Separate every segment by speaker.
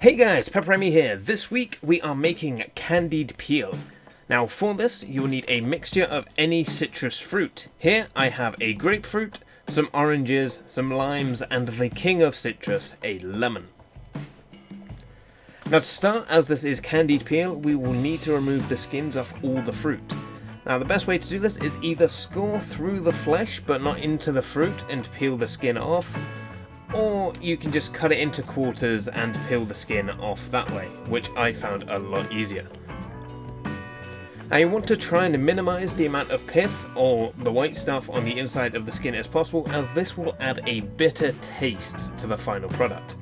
Speaker 1: Hey guys, PepperAmmy here. This week we are making candied peel. Now for this you will need a mixture of any citrus fruit. Here I have a grapefruit, some oranges, some limes, and the king of citrus, a lemon. Now to start, as this is candied peel, we will need to remove the skins off all the fruit. Now the best way to do this is either score through the flesh but not into the fruit and peel the skin off, or you can just cut it into quarters and peel the skin off that way, which I found a lot easier. Now you want to try and minimise the amount of pith or the white stuff on the inside of the skin as possible, as this will add a bitter taste to the final product.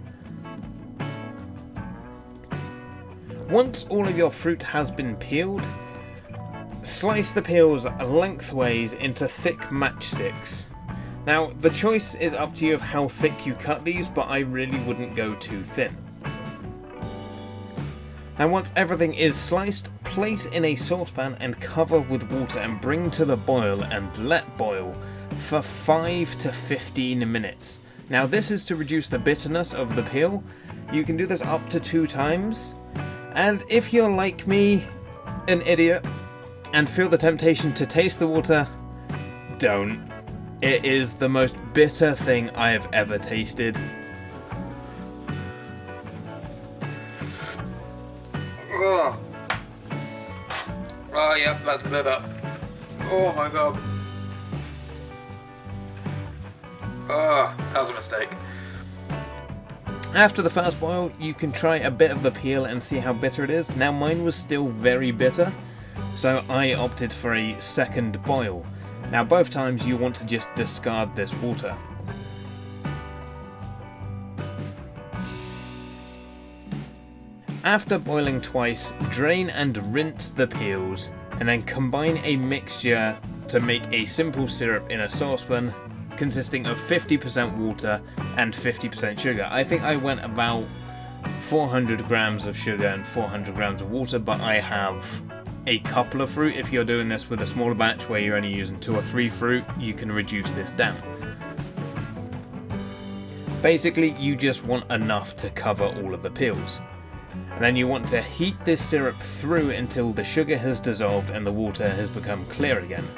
Speaker 1: Once all of your fruit has been peeled, slice the peels lengthways into thick matchsticks. Now, the choice is up to you of how thick you cut these, but I really wouldn't go too thin. And once everything is sliced, place in a saucepan and cover with water and bring to the boil and let boil for 5 to 15 minutes. Now this is to reduce the bitterness of the peel. You can do this up to 2 times. And if you're like me, an idiot, and feel the temptation to taste the water, don't. It is the most bitter thing I have ever tasted.
Speaker 2: Oh, yep, that's bitter. Oh my god. Oh, that was a mistake.
Speaker 1: After the first boil, you can try a bit of the peel and see how bitter it is. Now mine was still very bitter, so I opted for a second boil. Now both times you want to just discard this water. After boiling twice, drain and rinse the peels, and then combine a mixture to make a simple syrup in a saucepan consisting of 50% water and 50% sugar. I think I went about 400 grams of sugar and 400 grams of water, but I have a couple of fruit. If you're doing this with a smaller batch where you're only using 2 or 3 fruit, you can reduce this down. Basically, you just want enough to cover all of the peels. And then you want to heat this syrup through until the sugar has dissolved and the water has become clear again.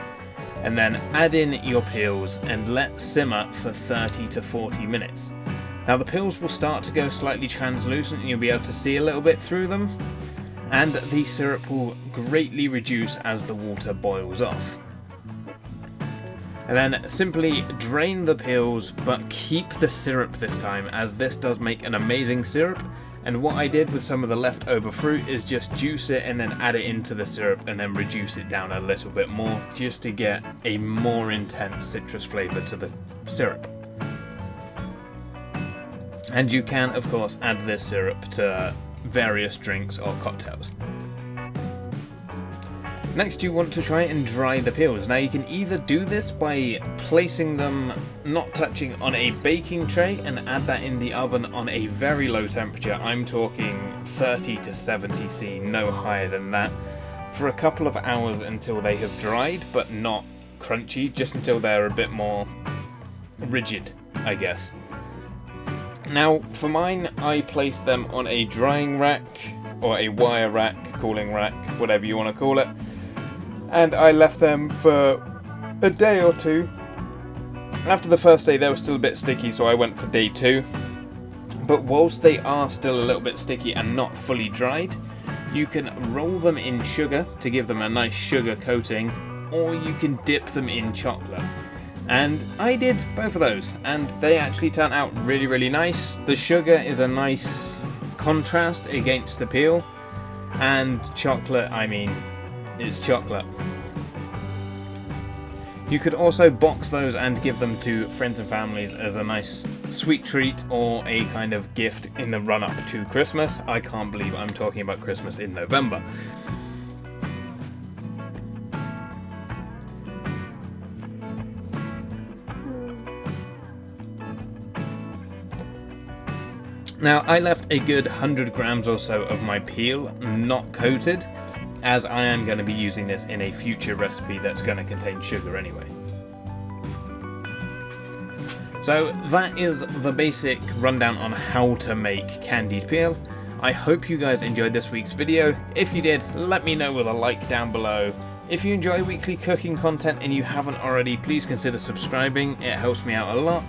Speaker 1: And then add in your peels and let simmer for 30 to 40 minutes. Now the peels will start to go slightly translucent and you'll be able to see a little bit through them. And the syrup will greatly reduce as the water boils off. And then simply drain the peels, but keep the syrup this time, as this does make an amazing syrup. And what I did with some of the leftover fruit is just juice it and then add it into the syrup and then reduce it down a little bit more, just to get a more intense citrus flavour to the syrup. And you can, of course, add this syrup to various drinks or cocktails. Next, you want to try and dry the peels. Now you can either do this by placing them not touching on a baking tray and add that in the oven on a very low temperature. I'm talking 30 to 70 C, no higher than that, for a couple of hours until they have dried, but not crunchy, just until they're a bit more rigid, I guess. Now, for mine, I placed them on a drying rack, or a wire rack, cooling rack, whatever you want to call it, and I left them for a day or 2. After the first day, they were still a bit sticky, so I went for day 2. But whilst they are still a little bit sticky and not fully dried, you can roll them in sugar to give them a nice sugar coating, or you can dip them in chocolate. And I did both of those, and they actually turned out really, really nice. The sugar is a nice contrast against the peel, and chocolate, I mean, it's chocolate. You could also box those and give them to friends and families as a nice sweet treat or a kind of gift in the run-up to Christmas. I can't believe I'm talking about Christmas in November. Now, I left a good 100 grams or so of my peel not coated, as I am going to be using this in a future recipe that's going to contain sugar anyway. So that is the basic rundown on how to make candied peel. I hope you guys enjoyed this week's video. If you did, let me know with a like down below. If you enjoy weekly cooking content and you haven't already, please consider subscribing. It helps me out a lot.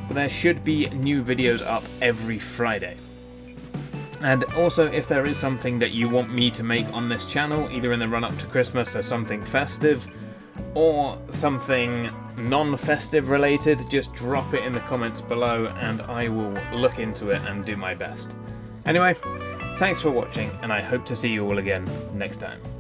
Speaker 1: But there should be new videos up every Friday. And also, if there is something that you want me to make on this channel, either in the run up to Christmas or something festive, or something non-festive related, just drop it in the comments below and I will look into it and do my best. Anyway, thanks for watching and I hope to see you all again next time.